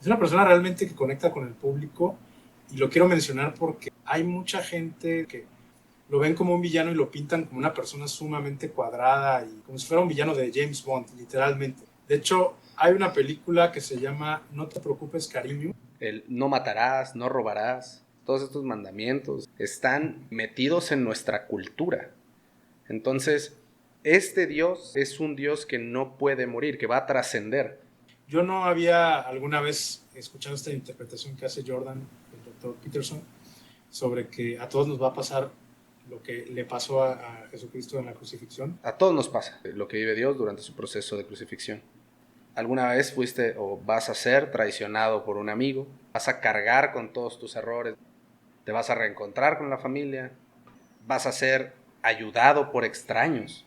Es una persona realmente que conecta con el público y lo quiero mencionar porque hay mucha gente que lo ven como un villano y lo pintan como una persona sumamente cuadrada y como si fuera un villano de James Bond, literalmente. De hecho, hay una película que se llama No te preocupes, cariño. El no matarás, no robarás, todos estos mandamientos están metidos en nuestra cultura. Entonces, este Dios es un Dios que no puede morir, que va a trascender. Yo no había alguna vez escuchado esta interpretación que hace Jordan, el doctor Peterson, sobre que a todos nos va a pasar lo que le pasó a Jesucristo en la crucifixión. A todos nos pasa lo que vive Dios durante su proceso de crucifixión. ¿Alguna vez fuiste o vas a ser traicionado por un amigo? ¿Vas a cargar con todos tus errores? ¿Te vas a reencontrar con la familia? ¿Vas a ser ayudado por extraños?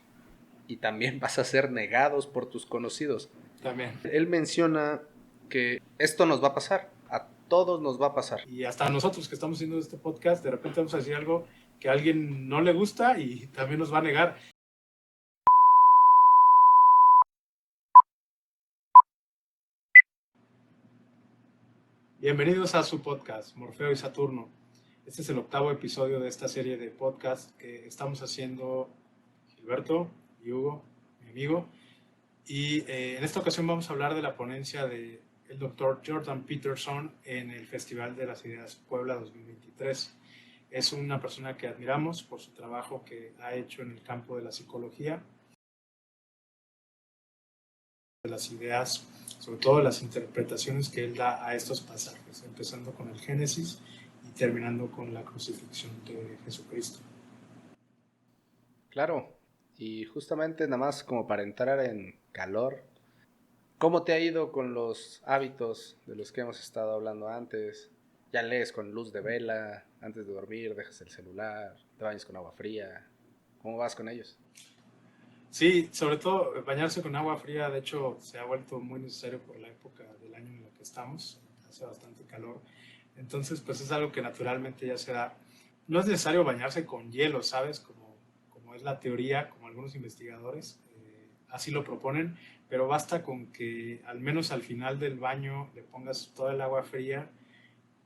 Y también vas a ser negados por tus conocidos. También. Él menciona que esto nos va a pasar, a todos nos va a pasar. Y hasta a nosotros que estamos haciendo este podcast, de repente vamos a decir algo que a alguien no le gusta y también nos va a negar. Bienvenidos a su podcast, Morfeo y Saturno. Este es el 8º episodio de esta serie de podcast que estamos haciendo Gilberto y Hugo, mi amigo. Y en esta ocasión vamos a hablar de la ponencia del doctor Jordan Peterson en el Festival de las Ideas Puebla 2023. Es una persona que admiramos por su trabajo que ha hecho en el campo de la psicología, de las ideas, sobre todo las interpretaciones que él da a estos pasajes, empezando con el Génesis y terminando con la crucifixión de Jesucristo. Claro, y justamente nada más como para entrar en calor, ¿cómo te ha ido con los hábitos de los que hemos estado hablando antes? ¿Ya lees con luz de vela antes de dormir, dejas el celular, te bañas con agua fría? ¿Cómo vas con ellos? Sí, sobre todo bañarse con agua fría, de hecho se ha vuelto muy necesario por la época del año en la que estamos, hace bastante calor, entonces pues es algo que naturalmente ya se da. No es necesario bañarse con hielo, ¿sabes? Como es la teoría, como algunos investigadores así lo proponen, pero basta con que al menos al final del baño le pongas toda el agua fría.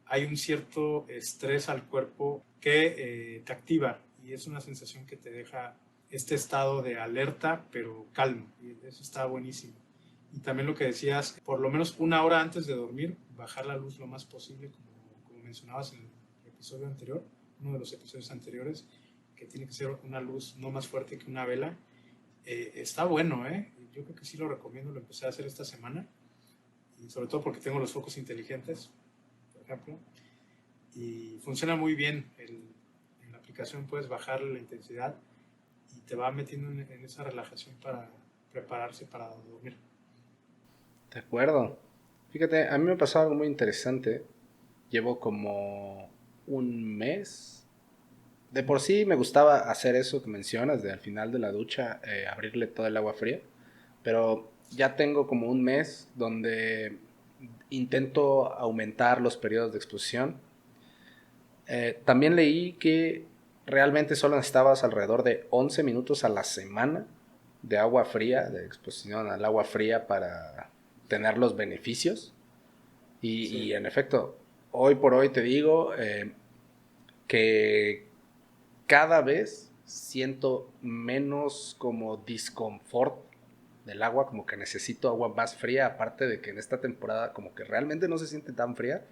Hay un cierto estrés al cuerpo que te activa y es una sensación que te deja este estado de alerta pero calmo y eso está buenísimo. Y también lo que decías, por lo menos una hora antes de dormir, bajar la luz lo más posible, como mencionabas en el episodio anterior, uno de los episodios anteriores, que tiene que ser una luz no más fuerte que una vela. Está bueno, ¿eh? Yo creo que sí lo recomiendo, lo empecé a hacer esta semana y sobre todo porque tengo los focos inteligentes, por ejemplo, y funciona muy bien. En la aplicación puedes bajarle la intensidad y te va metiendo en esa relajación para prepararse para dormir. De acuerdo. Fíjate, a mí me ha pasado algo muy interesante. Llevo como un mes. De por sí me gustaba hacer eso que mencionas, de al final de la ducha abrirle todo el agua fría. Pero ya tengo como un mes donde intento aumentar los periodos de exposición. También leí que realmente solo necesitabas alrededor de 11 minutos a la semana de agua fría, de exposición al agua fría para tener los beneficios. Sí. Y en efecto, hoy por hoy te digo que cada vez siento menos como disconfort del agua, como que necesito agua más fría, aparte de que en esta temporada como que realmente no se siente tan fría,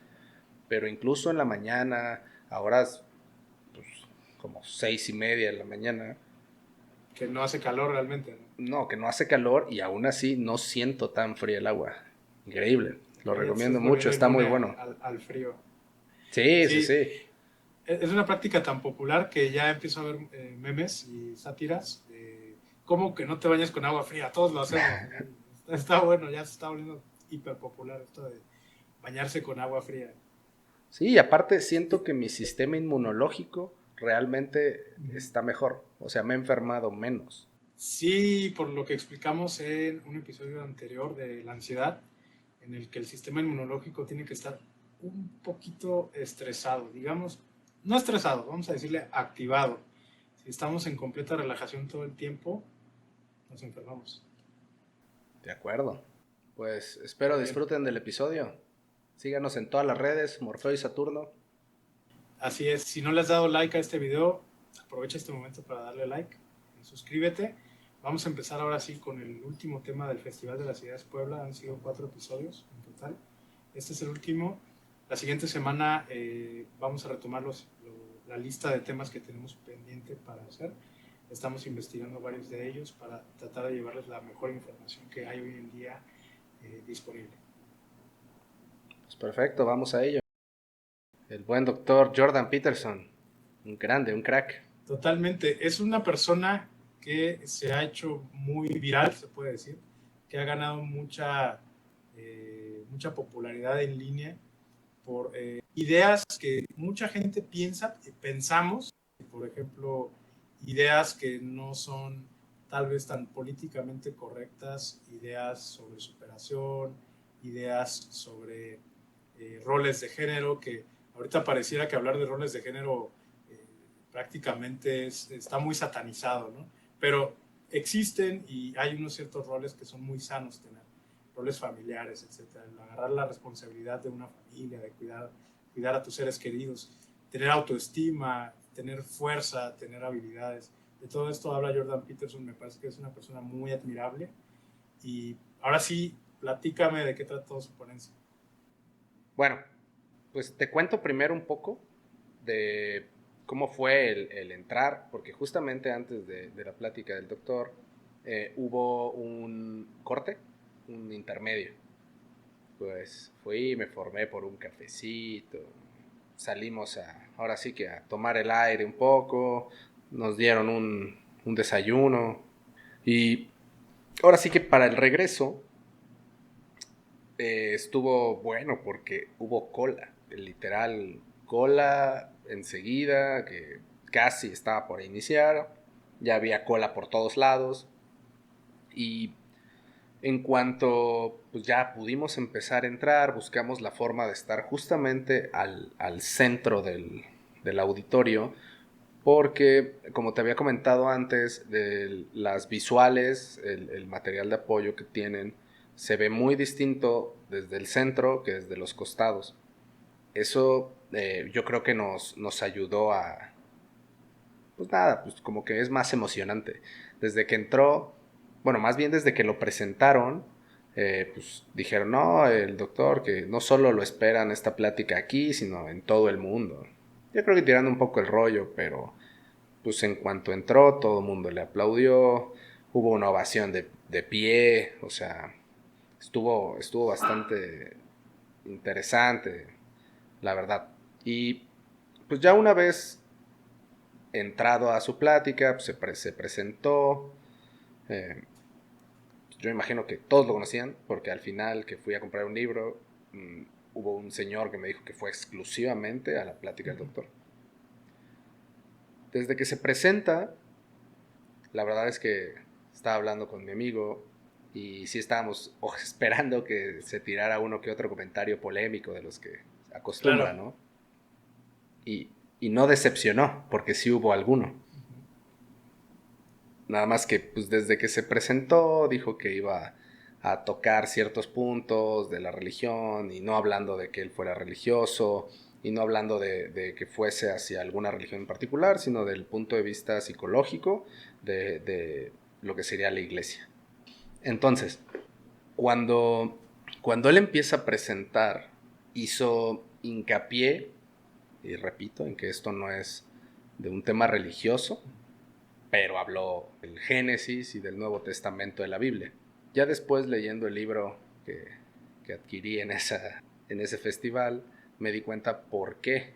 pero incluso en la mañana, a horas pues, como 6:30 de la mañana, Que no hace calor realmente, ¿no? no, que no hace calor y aún así no siento tan fría el agua. Increíble, lo Ya te estás recomiendo mucho, volviendo está muy inmune bueno. al frío. Sí, sí, Sí, sí. es una práctica tan popular que ya empiezo a ver memes y sátiras de cómo que no te bañas con agua fría. Todos lo hacemos. Está bueno, ya se está volviendo hiper popular esto de bañarse con agua fría. Sí, y aparte siento que mi sistema inmunológico realmente está mejor, o sea, me he enfermado menos. Sí, por lo que explicamos en un episodio anterior de la ansiedad, en el que el sistema inmunológico tiene que estar un poquito estresado, digamos, no estresado, vamos a decirle activado. Si estamos en completa relajación todo el tiempo, nos enfermamos. De acuerdo. Pues espero Muy bien. disfruten del episodio. Síganos en todas las redes, Morfeo y Saturno. Así es, si no le has dado like a este video, aprovecha este momento para darle like, suscríbete. Vamos a empezar ahora sí con el último tema del Festival de las Ideas Puebla. Han sido 4 episodios en total. Este es el último. La siguiente semana vamos a retomar la lista de temas que tenemos pendiente para hacer. Estamos investigando varios de ellos para tratar de llevarles la mejor información que hay hoy en día disponible. Pues perfecto, vamos a ello. El buen doctor Jordan Peterson, un grande, un crack. Totalmente, es una persona que se ha hecho muy viral, se puede decir, que ha ganado mucha popularidad en línea por ideas que mucha gente pensamos, por ejemplo, ideas que no son tal vez tan políticamente correctas, ideas sobre superación, ideas sobre roles de género, que ahorita pareciera que hablar de roles de género prácticamente está muy satanizado, ¿no? Pero existen y hay unos ciertos roles que son muy sanos tener, roles familiares, etcétera. Agarrar la responsabilidad de una familia, de cuidar a tus seres queridos, tener autoestima, tener fuerza, tener habilidades. De todo esto habla Jordan Peterson, me parece que es una persona muy admirable. Y ahora sí, platícame de qué trató su ponencia. Bueno, pues te cuento primero un poco de cómo fue el entrar, porque justamente antes de la plática del doctor hubo un corte, un intermedio. Pues fui, me formé por un cafecito, salimos ahora sí que a tomar el aire un poco, nos dieron un desayuno y ahora sí que para el regreso estuvo bueno porque hubo cola, literal cola enseguida, que casi estaba por iniciar, ya había cola por todos lados y en cuanto pues ya pudimos empezar a entrar, buscamos la forma de estar justamente al centro del auditorio, porque como te había comentado antes, las visuales, el material de apoyo que tienen, se ve muy distinto desde el centro que desde los costados. Eso yo creo que nos ayudó a, pues nada, pues como que es más emocionante. Desde que entró, bueno, más bien desde que lo presentaron, pues dijeron, no, el doctor, que no solo lo esperan esta plática aquí, sino en todo el mundo. Yo creo que tirando un poco el rollo, pero pues en cuanto entró, todo el mundo le aplaudió, hubo una ovación de pie, o sea, estuvo bastante interesante, la verdad. Y pues ya una vez entrado a su plática, pues se presentó. eh, yo imagino que todos lo conocían, porque al final que fui a comprar un libro, hubo un señor que me dijo que fue exclusivamente a la plática del doctor. Desde que se presenta, la verdad es que estaba hablando con mi amigo y sí estábamos esperando que se tirara uno que otro comentario polémico de los que acostumbra, Claro. ¿no? Y no decepcionó, porque sí hubo alguno. Nada más que pues desde que se presentó dijo que iba a tocar ciertos puntos de la religión y no hablando de que él fuera religioso y no hablando de que fuese hacia alguna religión en particular, sino del punto de vista psicológico de lo que sería la iglesia. Entonces, cuando, cuando él empieza a presentar, hizo hincapié, y repito, en que esto no es de un tema religioso, pero habló del Génesis y del Nuevo Testamento de la Biblia. Ya después, leyendo el libro que adquirí en ese festival, me di cuenta por qué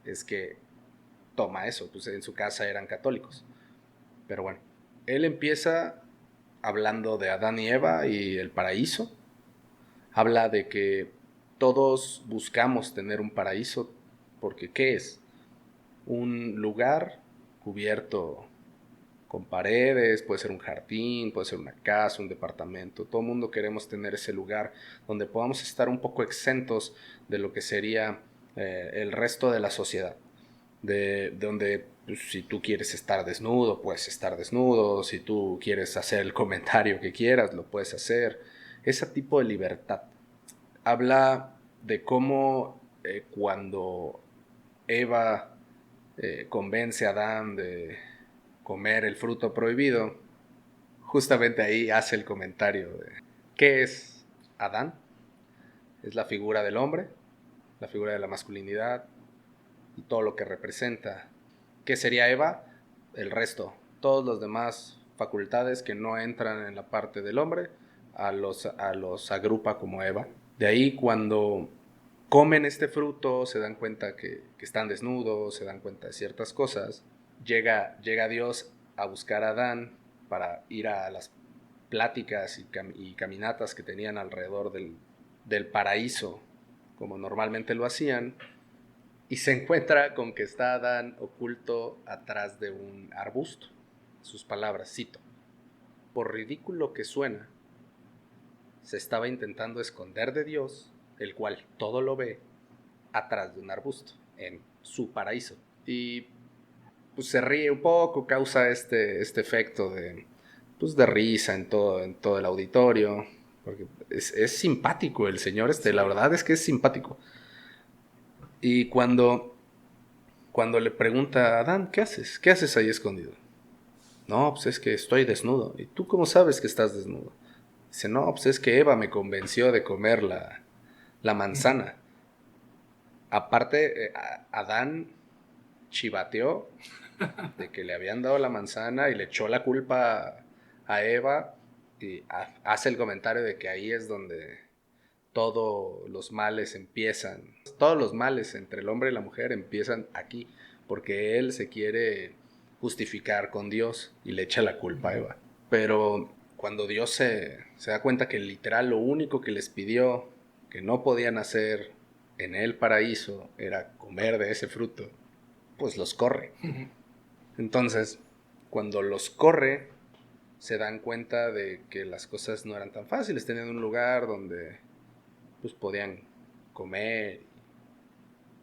es que toma eso. Pues en su casa eran católicos. Pero bueno, él empieza hablando de Adán y Eva y el paraíso. Habla de que todos buscamos tener un paraíso porque ¿qué es? Un lugar cubierto con paredes, puede ser un jardín, puede ser una casa, un departamento. Todo el mundo queremos tener ese lugar donde podamos estar un poco exentos de lo que sería el resto de la sociedad. De donde pues, si tú quieres estar desnudo, puedes estar desnudo. Si tú quieres hacer el comentario que quieras, lo puedes hacer. Ese tipo de libertad. Habla de cómo cuando Eva convence a Adán de comer el fruto prohibido, justamente ahí hace el comentario de ¿qué es Adán? Es la figura del hombre, la figura de la masculinidad y todo lo que representa. ¿Qué sería Eva? El resto, todos los demás facultades que no entran en la parte del hombre, a los agrupa como Eva. De ahí cuando comen este fruto, se dan cuenta que están desnudos, se dan cuenta de ciertas cosas. Llega Dios a buscar a Adán para ir a las pláticas y caminatas que tenían alrededor del paraíso, como normalmente lo hacían, y se encuentra con que está Adán oculto atrás de un arbusto. Sus palabras, cito: por ridículo que suena, se estaba intentando esconder de Dios, el cual todo lo ve, atrás de un arbusto, en su paraíso. Y pues se ríe un poco, causa este efecto de risa en todo el auditorio, porque es simpático el señor Sí. la verdad es que es simpático. Y cuando le pregunta a Adán, ¿qué haces? ¿Qué haces ahí escondido? No, pues es que estoy desnudo. ¿Y tú cómo sabes que estás desnudo? Dice, no, pues es que Eva me convenció de comer la manzana. Aparte, Adán chivateó de que le habían dado la manzana y le echó la culpa a Eva y hace el comentario de que ahí es donde todos los males empiezan. Todos los males entre el hombre y la mujer empiezan aquí, porque él se quiere justificar con Dios y le echa la culpa a Eva. Pero cuando Dios se da cuenta que literal lo único que les pidió que no podían hacer en el paraíso era comer de ese fruto, pues los corre. Entonces, cuando los corre, se dan cuenta de que las cosas no eran tan fáciles. Tenían un lugar donde pues podían comer,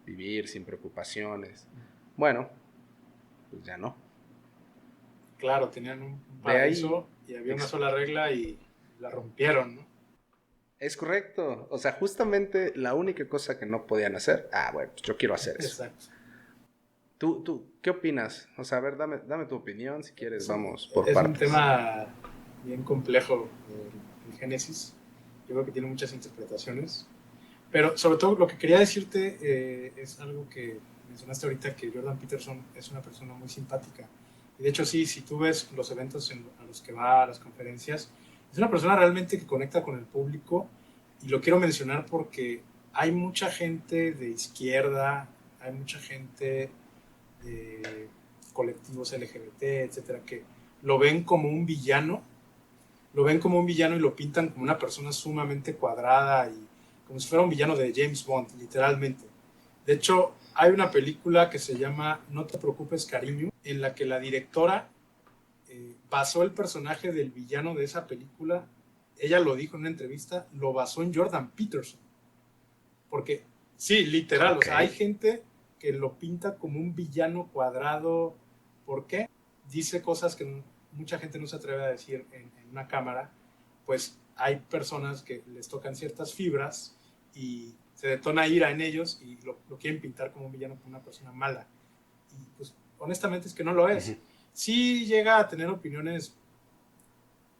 vivir sin preocupaciones. Bueno, pues ya no. Claro, tenían un De ahí, paraíso y había una sola regla y la rompieron, ¿no? es correcto. O sea, justamente la única cosa que no podían hacer, bueno, pues yo quiero hacer eso. Exacto. ¿Tú qué opinas? O sea, a ver, dame tu opinión si quieres, vamos por Es un partes. tema bien complejo el Génesis. Yo creo que tiene muchas interpretaciones. Pero sobre todo lo que quería decirte es algo que mencionaste ahorita, que Jordan Peterson es una persona muy simpática. Y de hecho sí, si tú ves los eventos a los que va, a las conferencias, es una persona realmente que conecta con el público. Y lo quiero mencionar porque hay mucha gente de izquierda, hay mucha gente de colectivos LGBT, etcétera, que lo ven como un villano, y lo pintan como una persona sumamente cuadrada y como si fuera un villano de James Bond, literalmente. De hecho, hay una película que se llama No te preocupes, cariño, en la que la directora basó el personaje del villano de esa película, ella lo dijo en una entrevista, lo basó en Jordan Peterson. Porque, sí, literal, Okay. o sea, hay gente que lo pinta como un villano cuadrado. ¿Por qué? Dice cosas que mucha gente no se atreve a decir en una cámara. Pues hay personas que les tocan ciertas fibras y se detona ira en ellos y lo quieren pintar como un villano, como una persona mala. Y pues honestamente es que no lo es. Uh-huh. Sí llega a tener opiniones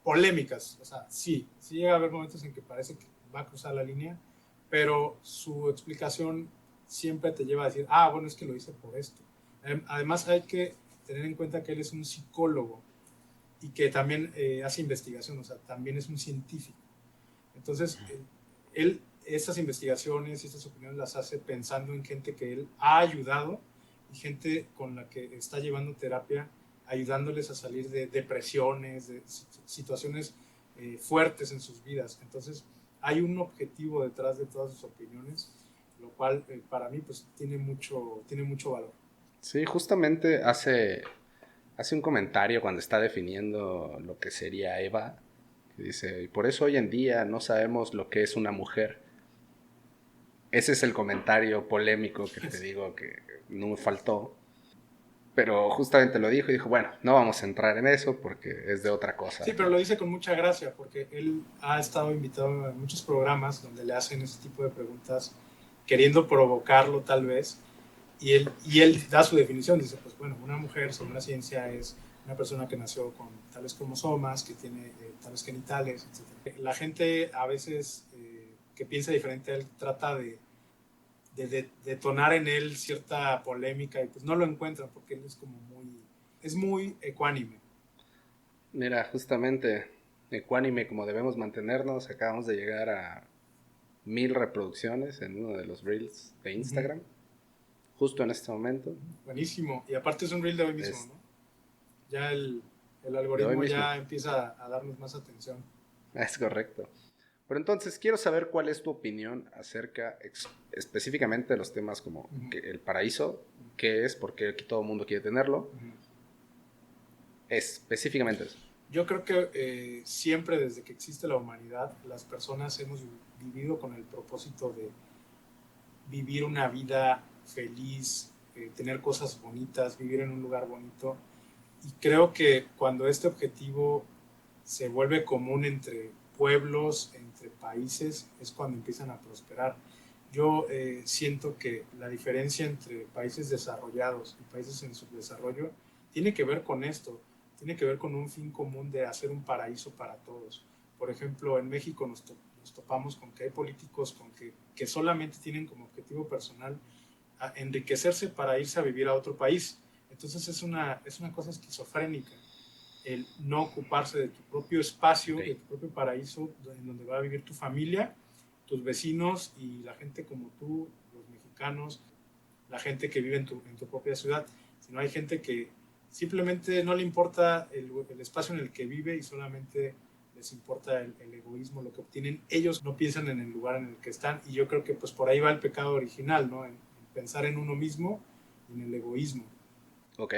polémicas, o sea, sí llega a haber momentos en que parece que va a cruzar la línea, pero su explicación siempre te lleva a decir, bueno, es que lo hice por esto. Además hay que tener en cuenta que él es un psicólogo y que también hace investigación, o sea, también es un científico. Entonces, él estas investigaciones y estas opiniones las hace pensando en gente que él ha ayudado y gente con la que está llevando terapia, ayudándoles a salir de depresiones, de situaciones fuertes en sus vidas. Entonces, hay un objetivo detrás de todas sus opiniones, lo cual para mí pues tiene mucho valor. Sí, justamente hace un comentario cuando está definiendo lo que sería Eva, que dice, y por eso hoy en día no sabemos lo que es una mujer. Ese es el comentario polémico que te digo que no me faltó. Pero justamente lo dijo y dijo, bueno, no vamos a entrar en eso porque es de otra cosa. Sí, pero lo dice con mucha gracia porque él ha estado invitado a muchos programas donde le hacen ese tipo de preguntas queriendo provocarlo tal vez, y él da su definición, dice, pues bueno, una mujer según la ciencia es una persona que nació con tales cromosomas, que tiene tales genitales, etc. La gente a veces que piensa diferente a él trata de detonar en él cierta polémica y pues no lo encuentran porque él es muy ecuánime. Mira, justamente ecuánime como debemos mantenernos, acabamos de llegar a 1000 reproducciones en uno de los reels de Uh-huh. Instagram, justo en este momento. Buenísimo. Y aparte es un reel de hoy mismo, Es ¿no? Ya el de hoy algoritmo mismo, ya empieza a darnos más atención. es correcto. Pero entonces quiero saber cuál es tu opinión acerca específicamente de los temas como Uh-huh. que el paraíso, qué es, por qué aquí todo el mundo quiere tenerlo, Uh-huh. específicamente eso. Yo creo que siempre desde que existe la humanidad, las personas hemos vivido con el propósito de vivir una vida feliz, tener cosas bonitas, vivir en un lugar bonito. Y creo que cuando este objetivo se vuelve común entre pueblos, entre países, es cuando empiezan a prosperar. Yo siento que la diferencia entre países desarrollados y países en subdesarrollo tiene que ver con esto, tiene que ver con un fin común de hacer un paraíso para todos. Por ejemplo, en México nos topamos con que hay políticos que solamente tienen como objetivo personal enriquecerse para irse a vivir a otro país. Entonces es una cosa esquizofrénica el no ocuparse de tu propio espacio, de Okay. tu propio paraíso, en donde va a vivir tu familia, tus vecinos y la gente como tú, los mexicanos, la gente que vive en tu propia ciudad, sino hay gente que simplemente no le importa el espacio en el que vive y solamente les importa el egoísmo, lo que obtienen. Ellos no piensan en el lugar en el que están y yo creo que pues por ahí va el pecado original, ¿no? En pensar en uno mismo y en el egoísmo. Ok.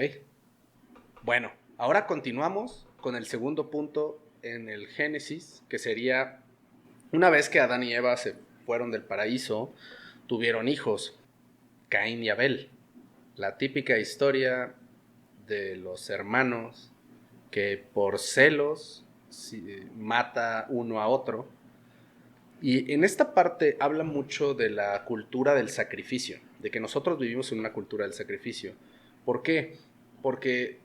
Bueno, ahora continuamos con el segundo punto en el Génesis, que sería una vez que Adán y Eva se fueron del paraíso, tuvieron hijos, Caín y Abel. La típica historia de los hermanos que por celos mata uno a otro. Y en esta parte habla mucho de la cultura del sacrificio, de que nosotros vivimos en una cultura del sacrificio. ¿Por qué? Porque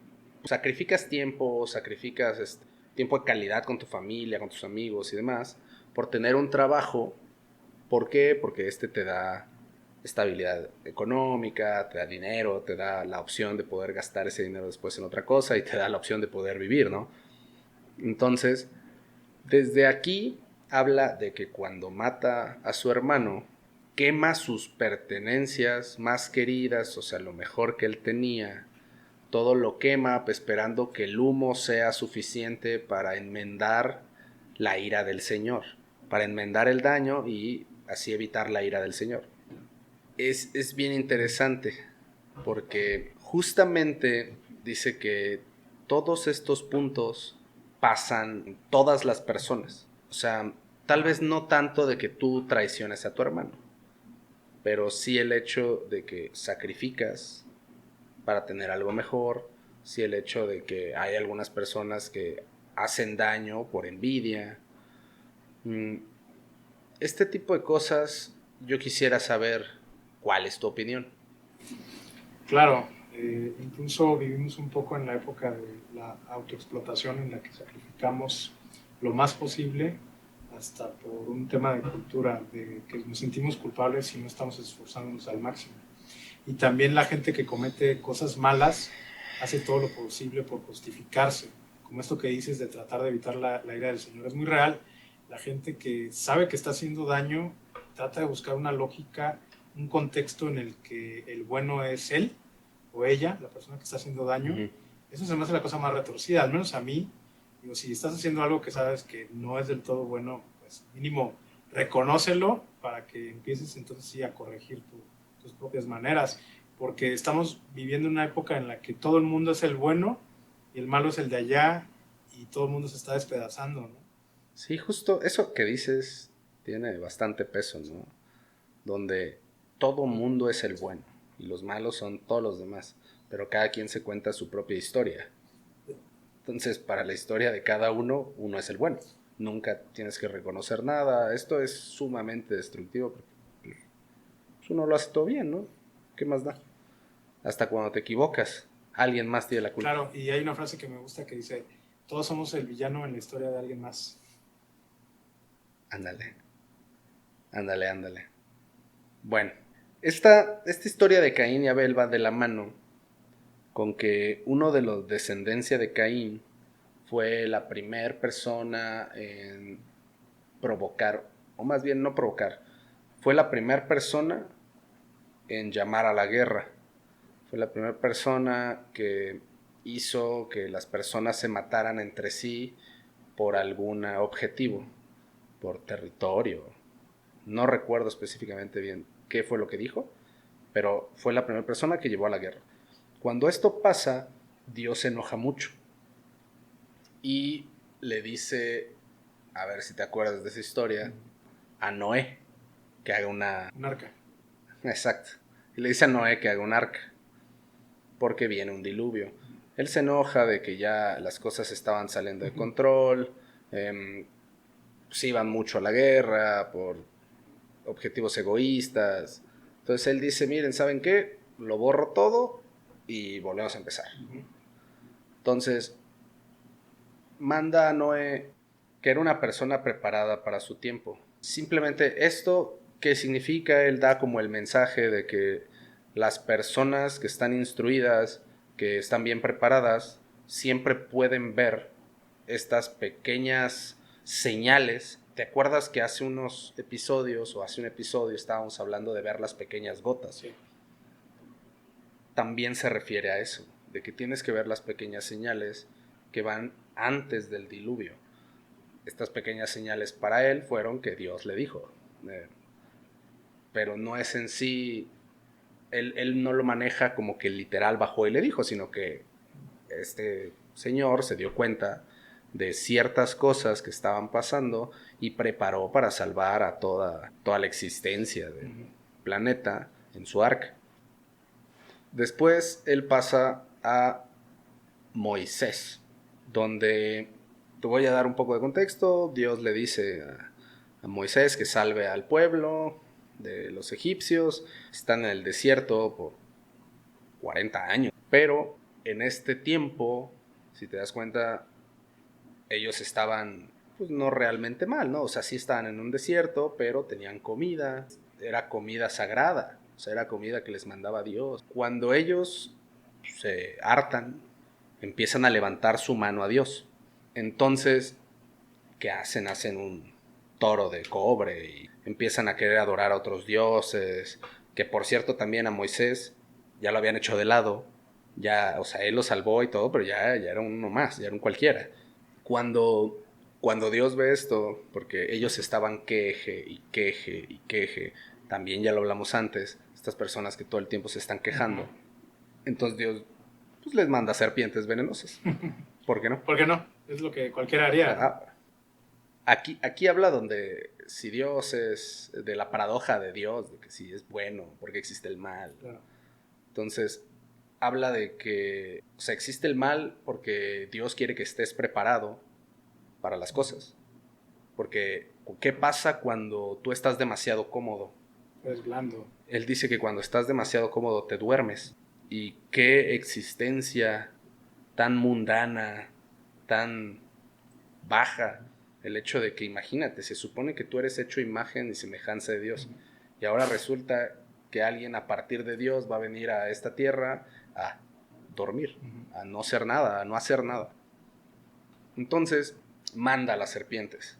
sacrificas tiempo, sacrificas tiempo de calidad con tu familia, con tus amigos y demás, por tener un trabajo. ¿Por qué? Porque este te da estabilidad económica, te da dinero, te da la opción de poder gastar ese dinero después en otra cosa y te da la opción de poder vivir, ¿no? Entonces, desde aquí habla de que cuando mata a su hermano, quema sus pertenencias más queridas, o sea, lo mejor que él tenía, todo lo quema esperando que el humo sea suficiente para enmendar la ira del Señor, para enmendar el daño y así evitar la ira del Señor. Es bien interesante porque justamente dice que todos estos puntos pasan en todas las personas. O sea, tal vez no tanto de que tú traiciones a tu hermano, pero sí el hecho de que sacrificas para tener algo mejor, sí el hecho de que hay algunas personas que hacen daño por envidia. Este tipo de cosas yo quisiera saber cuál es tu opinión. Claro, incluso vivimos un poco en la época de la autoexplotación en la que sacrificamos lo más posible hasta por un tema de cultura, de que nos sentimos culpables y no estamos esforzándonos al máximo. Y también la gente que comete cosas malas hace todo lo posible por justificarse, como esto que dices de tratar de evitar la ira del Señor. Es muy real. La gente que sabe que está haciendo daño trata de buscar una lógica, un contexto en el que el bueno es él o ella, la persona que está haciendo daño. Ujú. Eso se me hace la cosa más retorcida, al menos a mí. Digo, si estás haciendo algo que sabes que no es del todo bueno, pues mínimo reconócelo para que empieces entonces sí a corregir tus propias maneras, porque estamos viviendo una época en la que todo el mundo es el bueno y el malo es el de allá y todo el mundo se está despedazando, ¿no? Sí, justo eso que dices tiene bastante peso, ¿no? Donde todo mundo es el bueno y los malos son todos los demás, pero cada quien se cuenta su propia historia. Entonces, para la historia de cada uno, uno es el bueno. Nunca tienes que reconocer nada. Esto es sumamente destructivo. uno lo hace todo bien, ¿no? ¿Qué más da? Hasta cuando te equivocas, alguien más tiene la culpa. Claro, y hay una frase que me gusta que dice, todos somos el villano en la historia de alguien más. Ándale, ándale, ándale. Bueno, esta historia de Caín y Abel va de la mano con que uno de los descendencia de Caín fue la primera persona en provocar, o más bien no provocar, fue la primera persona en llamar a la guerra. Fue la primera persona que hizo que las personas se mataran entre sí por algún objetivo, por territorio. No recuerdo específicamente bien qué fue lo que dijo, pero fue la primera persona que llevó a la guerra. Cuando esto pasa, Dios se enoja mucho y le dice, a ver si te acuerdas de esa historia, a Noé que haga una... Un arca. Exacto. Y le dice a Noé que haga un arca, porque viene un diluvio. Él se enoja de que ya las cosas estaban saliendo de control, se iban mucho a la guerra por objetivos egoístas. Entonces él dice, miren, ¿saben qué? Lo borro todo y volvemos a empezar. Entonces manda a Noé, que era una persona preparada para su tiempo. Simplemente esto, ¿qué significa? Él da como el mensaje de que las personas que están instruidas, que están bien preparadas, siempre pueden ver estas pequeñas señales. ¿Te acuerdas que hace unos episodios o hace un episodio estábamos hablando de ver las pequeñas gotas? Sí. También se refiere a eso, de que tienes que ver las pequeñas señales que van antes del diluvio. Estas pequeñas señales para él fueron que Dios le dijo, pero no es en sí, él no lo maneja como que literal bajó y le dijo, sino que este señor se dio cuenta de ciertas cosas que estaban pasando y preparó para salvar a toda la existencia del planeta en su arca. Después él pasa a Moisés, donde te voy a dar un poco de contexto. Dios le dice a Moisés que salve al pueblo de los egipcios. Están en el desierto por 40 años. Pero en este tiempo, si te das cuenta, ellos estaban pues no realmente mal, ¿no? O sea, sí estaban en un desierto, pero tenían comida. Era comida sagrada. O sea, era comida que les mandaba Dios. Cuando ellos se hartan, empiezan a levantar su mano a Dios. Entonces, ¿qué hacen? Hacen un toro de cobre y empiezan a querer adorar a otros dioses, que por cierto también a Moisés ya lo habían hecho de lado, ya, o sea, él lo salvó y todo, pero ya era uno más, ya era un cualquiera. Cuando Dios ve esto, porque ellos estaban queje y queje y queje, también ya lo hablamos antes, estas personas que todo el tiempo se están quejando, entonces Dios pues les manda serpientes venenosas. ¿Por qué no? ¿Por qué no? Es lo que cualquiera haría, ¿no? Aquí habla donde si Dios es de la paradoja de Dios, de que si es bueno, porque existe el mal. Claro. Entonces, habla de que, o sea, existe el mal porque Dios quiere que estés preparado para las cosas. Porque, ¿qué pasa cuando tú estás demasiado cómodo? Es blando. Él dice que cuando estás demasiado cómodo te duermes. Y qué existencia tan mundana, tan baja, el hecho de que, imagínate, se supone que tú eres hecho imagen y semejanza de Dios, y ahora resulta que alguien a partir de Dios va a venir a esta tierra a dormir, a no ser nada, a no hacer nada. Entonces manda a las serpientes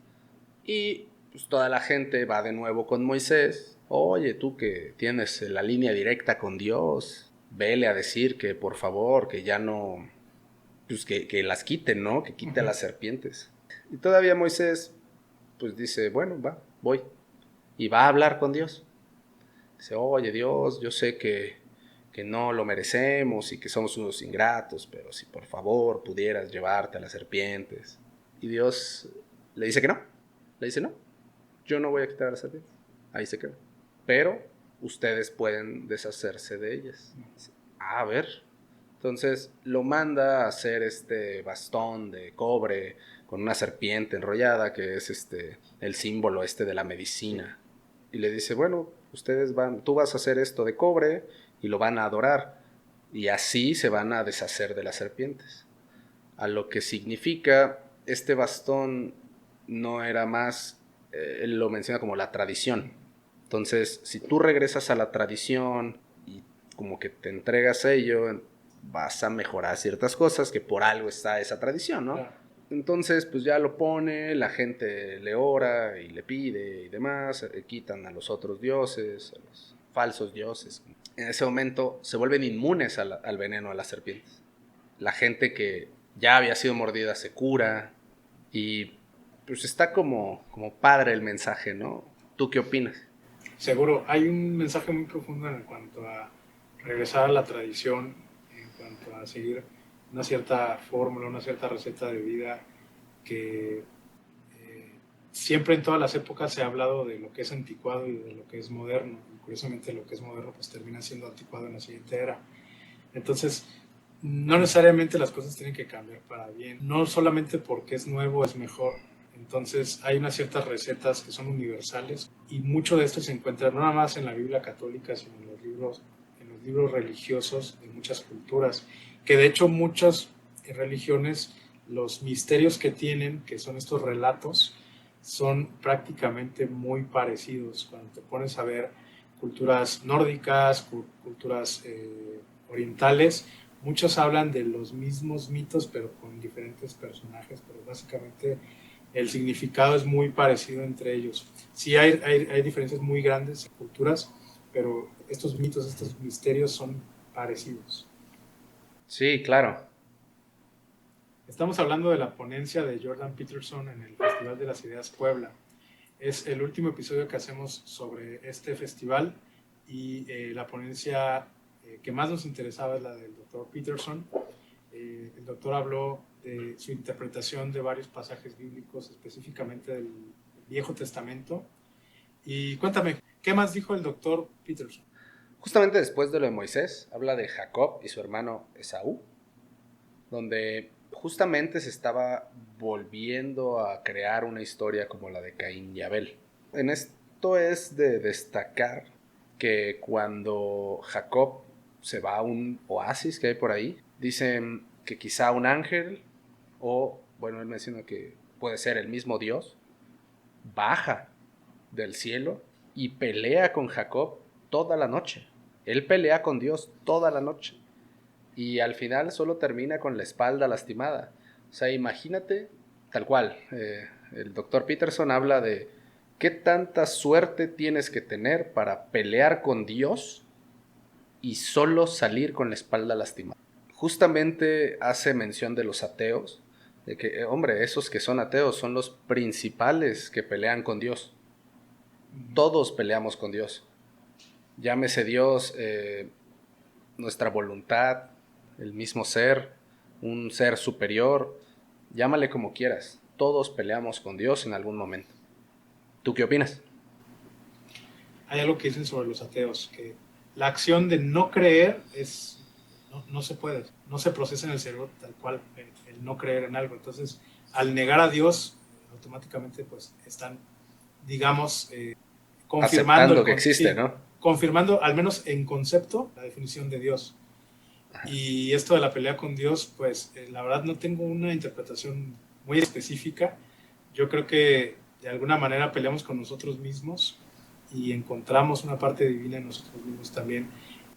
y pues toda la gente va de nuevo con Moisés. Oye, tú que tienes la línea directa con Dios, vele a decir que por favor, que ya no, pues que las quiten, ¿no? Que quite a las serpientes. Y todavía Moisés, pues dice, bueno, va, voy. Y va a hablar con Dios. Dice, oye Dios, yo sé que no lo merecemos y que somos unos ingratos, pero si por favor pudieras llevarte a las serpientes. Y Dios le dice que no. Le dice, no, yo no voy a quitar a las serpientes. Ahí se queda. Pero ustedes pueden deshacerse de ellas. A ver. Entonces lo manda a hacer este bastón de cobre con una serpiente enrollada, que es el símbolo de la medicina. Y le dice, bueno, tú vas a hacer esto de cobre y lo van a adorar. Y así se van a deshacer de las serpientes. A lo que significa, este bastón no era más, él lo menciona como la tradición. Entonces, si tú regresas a la tradición y como que te entregas a ello, vas a mejorar ciertas cosas que por algo está esa tradición, ¿no? Claro. Entonces, pues ya lo pone, la gente le ora y le pide y demás, quitan a los otros dioses, a los falsos dioses. En ese momento se vuelven inmunes al veneno de las serpientes. La gente que ya había sido mordida se cura y pues está como padre el mensaje, ¿no? ¿Tú qué opinas? Seguro, hay un mensaje muy profundo en cuanto a regresar a la tradición, en cuanto a seguir una cierta fórmula, una cierta receta de vida que siempre en todas las épocas se ha hablado de lo que es anticuado y de lo que es moderno. Y curiosamente lo que es moderno pues termina siendo anticuado en la siguiente era. Entonces, no necesariamente las cosas tienen que cambiar para bien. No solamente porque es nuevo es mejor. Entonces, hay unas ciertas recetas que son universales y mucho de esto se encuentra no nada más en la Biblia católica, sino en los libros religiosos de muchas culturas. Que de hecho muchas religiones, los misterios que tienen, que son estos relatos, son prácticamente muy parecidos. Cuando te pones a ver culturas nórdicas, culturas orientales, muchos hablan de los mismos mitos, pero con diferentes personajes, pero básicamente el significado es muy parecido entre ellos. Sí hay diferencias muy grandes en culturas, pero estos mitos, estos misterios son parecidos. Sí, claro. Estamos hablando de la ponencia de Jordan Peterson en el Festival de las Ideas Puebla. Es el último episodio que hacemos sobre este festival y la ponencia que más nos interesaba es la del doctor Peterson. El doctor habló de su interpretación de varios pasajes bíblicos, específicamente del Viejo Testamento. Y cuéntame, ¿qué más dijo el doctor Peterson? Justamente después de lo de Moisés, habla de Jacob y su hermano Esaú, donde justamente se estaba volviendo a crear una historia como la de Caín y Abel. En esto es de destacar que cuando Jacob se va a un oasis que hay por ahí, dicen que quizá un ángel o, bueno, él menciona que puede ser el mismo Dios, baja del cielo y pelea con Jacob toda la noche. Él pelea con Dios toda la noche y al final solo termina con la espalda lastimada. O sea, imagínate, tal cual, el doctor Peterson habla de qué tanta suerte tienes que tener para pelear con Dios y solo salir con la espalda lastimada. Justamente hace mención de los ateos, de que, hombre, esos que son ateos son los principales que pelean con Dios. Todos peleamos con Dios. Llámese Dios, nuestra voluntad, el mismo ser, un ser superior, llámale como quieras. Todos peleamos con Dios en algún momento. ¿Tú qué opinas? Hay algo que dicen sobre los ateos, que la acción de no creer no se puede, no se procesa en el cerebro tal cual el no creer en algo. Entonces, al negar a Dios, automáticamente pues están, digamos, confirmando, Aceptando que existe, sí, ¿no? confirmando al menos en concepto la definición de Dios. Y esto de la pelea con Dios, pues la verdad no tengo una interpretación muy específica. Yo creo que de alguna manera peleamos con nosotros mismos y encontramos una parte divina en nosotros mismos también.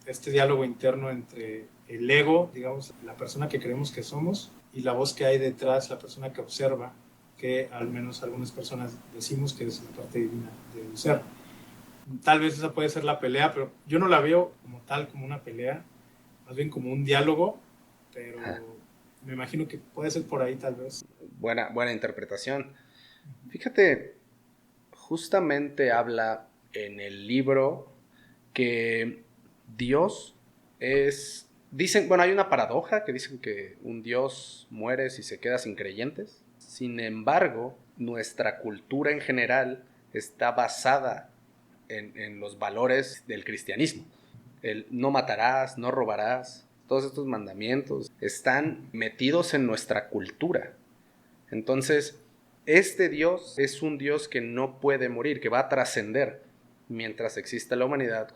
Este diálogo interno entre el ego, digamos, la persona que creemos que somos, y la voz que hay detrás, la persona que observa, que al menos algunas personas decimos que es la parte divina del ser. Tal vez esa puede ser la pelea, pero yo no la veo como tal, como una pelea, más bien como un diálogo, pero me imagino que puede ser por ahí tal vez. Buena interpretación. Fíjate, justamente habla en el libro que Dios es... Dicen, bueno, hay una paradoja que dicen que un Dios muere si se queda sin creyentes. Sin embargo, nuestra cultura en general está basada en los valores del cristianismo. El no matarás, no robarás, todos estos mandamientos están metidos en nuestra cultura. Entonces, este Dios es un Dios que no puede morir, que va a trascender. mientras exista la humanidad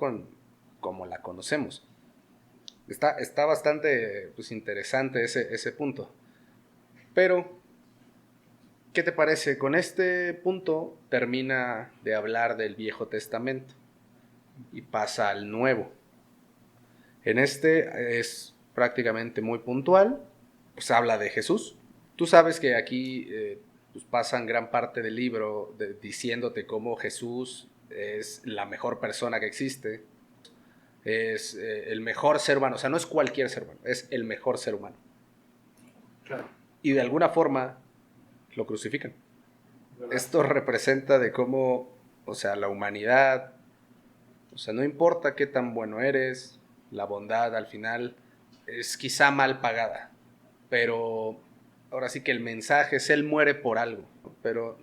como la conocemos. Está bastante pues, interesante ese punto. Pero, ¿qué te parece? Con este punto termina de hablar del Viejo Testamento y pasa al Nuevo. En este es prácticamente muy puntual, pues habla de Jesús. Tú sabes que aquí pues pasan gran parte del libro diciéndote cómo Jesús es la mejor persona que existe, es el mejor ser humano, o sea, no es cualquier ser humano, es el mejor ser humano. Claro. Y de alguna forma lo crucifican. ¿Verdad? Esto representa de cómo, o sea, la humanidad, o sea, no importa qué tan bueno eres, la bondad al final es quizá mal pagada, pero ahora sí que el mensaje es Él muere por algo, pero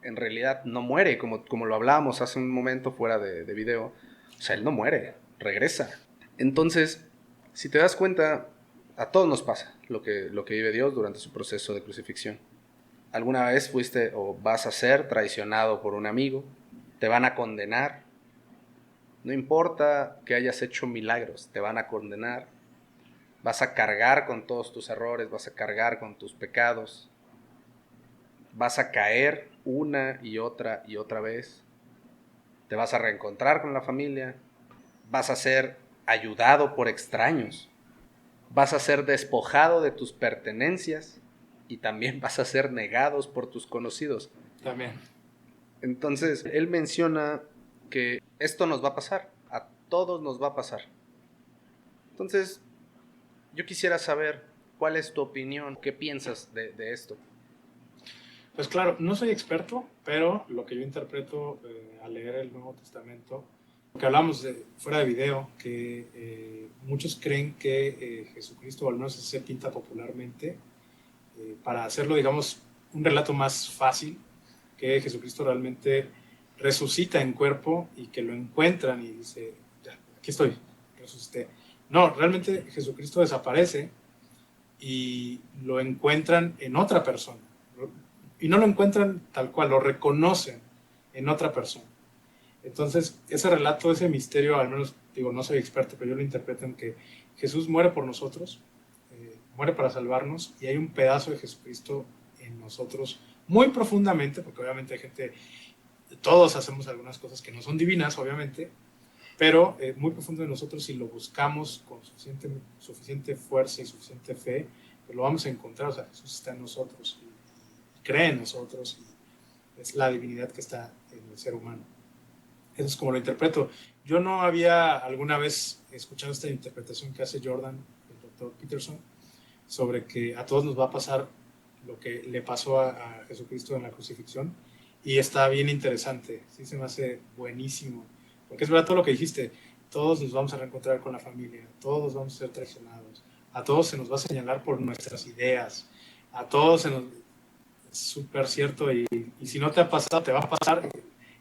en realidad no muere, como lo hablábamos hace un momento fuera de video, o sea, Él no muere, regresa. Entonces, si te das cuenta, a todos nos pasa lo que vive Dios durante su proceso de crucifixión. ¿Alguna vez fuiste o vas a ser traicionado por un amigo? ¿Te van a condenar? No importa que hayas hecho milagros, te van a condenar. Vas a cargar con todos tus errores, vas a cargar con tus pecados. Vas a caer una y otra vez. Te vas a reencontrar con la familia. Vas a ser ayudado por extraños. Vas a ser despojado de tus pertenencias. Y también vas a ser negados por tus conocidos. También. Entonces, él menciona que esto nos va a pasar, a todos nos va a pasar. Entonces, yo quisiera saber cuál es tu opinión, qué piensas de esto. Pues claro, no soy experto, pero lo que yo interpreto al leer el Nuevo Testamento, que hablamos fuera de video, que muchos creen que Jesucristo, o al menos se pinta popularmente, para hacerlo, digamos, un relato más fácil, que Jesucristo realmente resucita en cuerpo y que lo encuentran y dice, ya, aquí estoy, resucité. No, realmente Jesucristo desaparece y lo encuentran en otra persona. Y no lo encuentran tal cual, lo reconocen en otra persona. Entonces, ese relato, ese misterio, al menos, digo, no soy experto, pero yo lo interpreto en que Jesús muere por nosotros, muere para salvarnos, y hay un pedazo de Jesucristo en nosotros muy profundamente, porque obviamente hay gente, todos hacemos algunas cosas que no son divinas, obviamente, pero muy profundo en nosotros, si lo buscamos con suficiente fuerza y suficiente fe, pues lo vamos a encontrar. O sea, Jesús está en nosotros y cree en nosotros, y es la divinidad que está en el ser humano. Eso es como lo interpreto. Yo no había alguna vez escuchado esta interpretación que hace Jordan, el doctor Peterson, sobre que a todos nos va a pasar lo que le pasó a Jesucristo en la crucifixión, y está bien interesante, sí, se me hace buenísimo, porque es verdad todo lo que dijiste, todos nos vamos a reencontrar con la familia, todos vamos a ser traicionados, a todos se nos va a señalar por nuestras ideas, a todos se nos... Es súper cierto, y si no te ha pasado, te va a pasar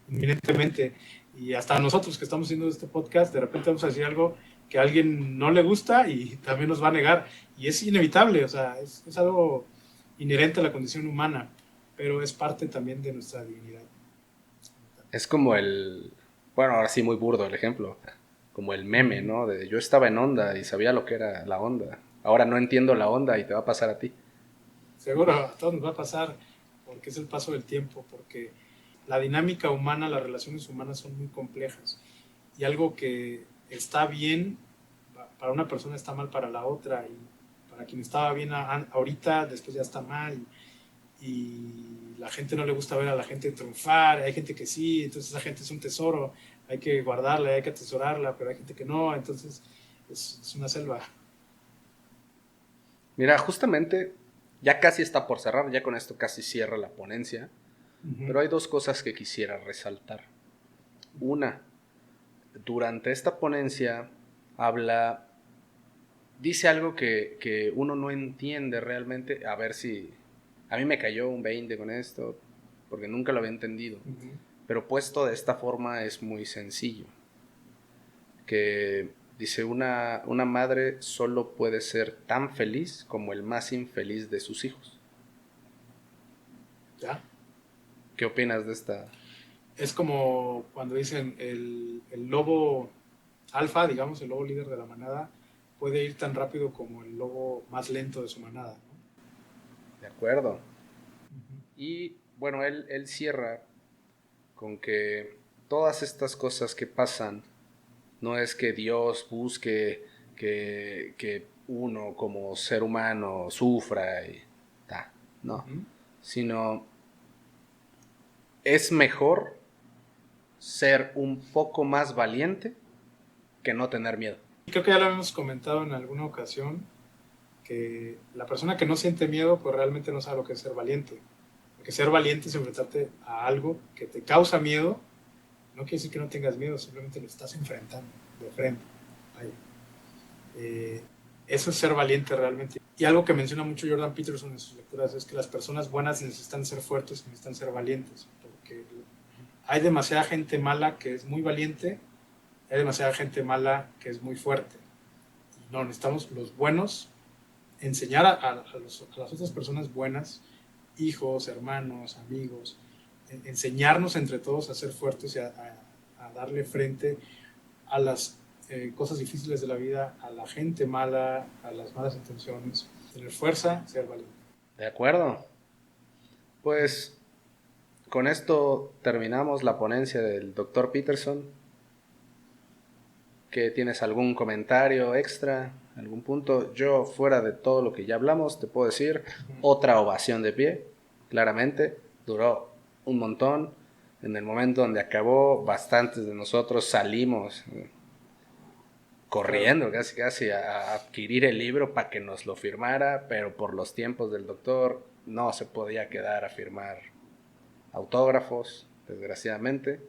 inminentemente, y hasta nosotros que estamos haciendo este podcast, de repente vamos a decir algo que a alguien no le gusta y también nos va a negar, y es inevitable, o sea, es algo inherente a la condición humana, pero es parte también de nuestra divinidad. Es como bueno, ahora sí muy burdo el ejemplo, como el meme, ¿no? De yo estaba en onda y sabía lo que era la onda. Ahora no entiendo la onda y te va a pasar a ti. Seguro a todos nos va a pasar, porque es el paso del tiempo, porque la dinámica humana, las relaciones humanas son muy complejas, y algo que está bien para una persona está mal para la otra, y para quien estaba bien ahorita, después ya está mal, y la gente no le gusta ver a la gente triunfar, hay gente que sí, entonces esa gente es un tesoro, hay que guardarla, hay que atesorarla, pero hay gente que no, entonces es una selva. Mira, justamente ya casi está por cerrar, ya con esto casi cierra la ponencia, pero hay dos cosas que quisiera resaltar. Una, durante esta ponencia dice algo que uno no entiende realmente, a ver si, a mí me cayó un 20 con esto, porque nunca lo había entendido, pero puesto de esta forma es muy sencillo, que dice una madre solo puede ser tan feliz como el más infeliz de sus hijos. ¿Ya? ¿Qué opinas de esta? Es como cuando dicen el lobo alfa, digamos, el lobo líder de la manada, puede ir tan rápido como el lobo más lento de su manada, ¿no? De acuerdo. Ujú. Y bueno, él cierra con que todas estas cosas que pasan no es que Dios busque que uno como ser humano sufra y ta, no, Ujú. sino es mejor ser un poco más valiente que no tener miedo. Y creo que ya lo hemos comentado en alguna ocasión, que la persona que no siente miedo, pues realmente no sabe lo que es ser valiente. Porque ser valiente es enfrentarte a algo que te causa miedo. No quiere decir que no tengas miedo, simplemente lo estás enfrentando de frente. Ahí. Eh, Eso es ser valiente realmente. Y algo que menciona mucho Jordan Peterson en sus lecturas es que las personas buenas necesitan ser fuertes, necesitan ser valientes, porque hay demasiada gente mala que es muy valiente, hay demasiada gente mala que es muy fuerte. Y no, necesitamos los buenos enseñar a las otras personas buenas, hijos, hermanos, amigos, enseñarnos entre todos a ser fuertes y a darle frente a las cosas difíciles de la vida, a la gente mala, a las malas intenciones, tener fuerza, ser valiente. ¿De acuerdo? Pues con esto terminamos la ponencia del doctor Peterson. ¿Que tienes algún comentario extra, algún punto? Yo, fuera de todo lo que ya hablamos, te puedo decir otra ovación de pie, claramente, duró un montón. En el momento donde acabó, bastantes de nosotros salimos Claro. corriendo casi casi a adquirir el libro para que nos lo firmara, pero por los tiempos del doctor no se podía quedar a firmar autógrafos, desgraciadamente.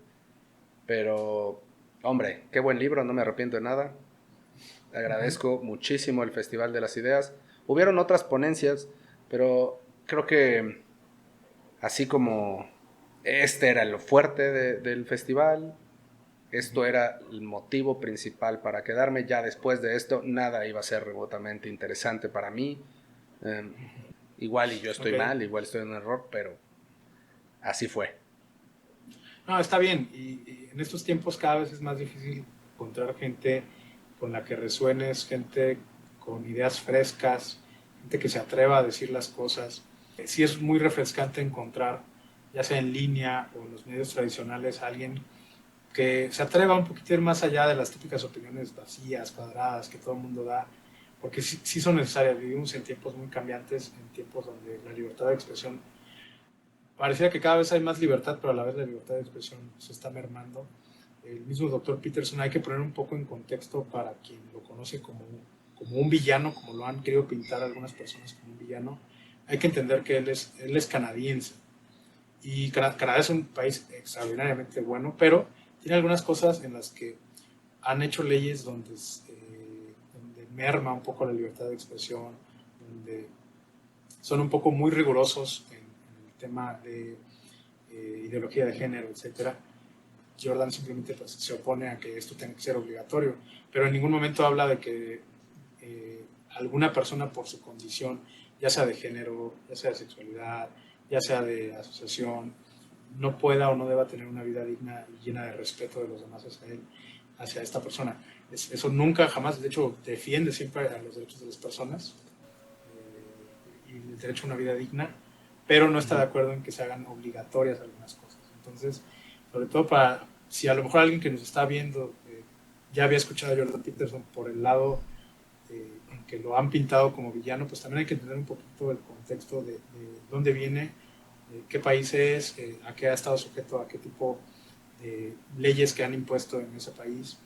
Pero, hombre, qué buen libro, no me arrepiento de nada. Uh-huh. Agradezco muchísimo el Festival de las Ideas. Hubieron otras ponencias, pero creo que así como este era lo fuerte del festival, esto Uh-huh. era el motivo principal para quedarme. Ya después de esto, nada iba a ser remotamente interesante para mí. Eh, Igual y yo estoy Ok. mal, igual estoy en un error, pero así fue. No, está bien. Y en estos tiempos cada vez es más difícil encontrar gente con la que resuenes, gente con ideas frescas, gente que se atreva a decir las cosas. Sí es muy refrescante encontrar, ya sea en línea o en los medios tradicionales, a alguien que se atreva un poquito a ir más allá de las típicas opiniones vacías, cuadradas que todo el mundo da, porque sí, sí son necesarias. Vivimos en tiempos muy cambiantes, en tiempos donde la libertad de expresión pareciera que cada vez hay más libertad, pero a la vez la libertad de expresión se está mermando. El mismo doctor Peterson hay que poner un poco en contexto para quien lo conoce como un villano, como lo han querido pintar algunas personas como un villano. Hay que entender que él es canadiense y Canadá es un país extraordinariamente bueno, pero tiene algunas cosas en las que han hecho leyes donde merma un poco la libertad de expresión, donde son un poco muy rigurosos en el tema de ideología de género, etcétera. Jordan simplemente pues, se opone a que esto tenga que ser obligatorio, pero en ningún momento habla de que alguna persona por su condición, ya sea de género, ya sea de sexualidad, ya sea de asociación, no pueda o no deba tener una vida digna y llena de respeto de los demás hacia él, hacia esta persona. Eso nunca, jamás, de hecho, defiende siempre a los derechos de las personas y el derecho a una vida digna, pero no está de acuerdo en que se hagan obligatorias algunas cosas. Entonces, sobre todo para, si a lo mejor alguien que nos está viendo ya había escuchado a Jordan Peterson por el lado en que lo han pintado como villano, pues también hay que entender un poquito el contexto de dónde viene, qué país es, a qué ha estado sujeto, a qué tipo de leyes que han impuesto en ese país.